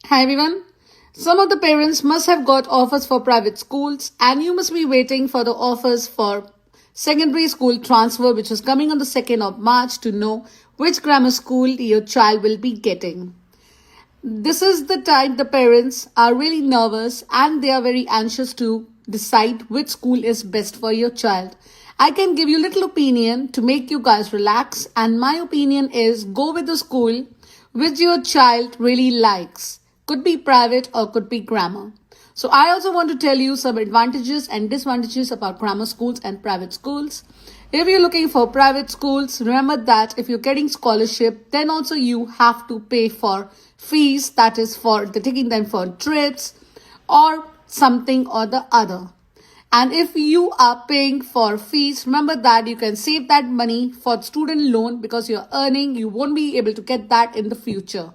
Hi everyone. Some of the parents must have got offers for private schools, and you must be waiting for the offers for secondary school transfer, which is coming on the 2nd of March, to know which grammar school your child will be getting. This is the time the parents are really nervous and they are very anxious to decide which school is best for your child. I can give you little opinion to make you guys relax, and my opinion is go with the school which your child really likes. Could be private or could be grammar. So I also want to tell you some advantages and disadvantages about grammar schools and private schools. If you're looking for private schools, remember that if you're getting scholarship, then also you have to pay for fees, that is for taking them for trips or something or the other. And if you are paying for fees, remember that you can save that money for student loan because you're earning, you won't be able to get that in the future.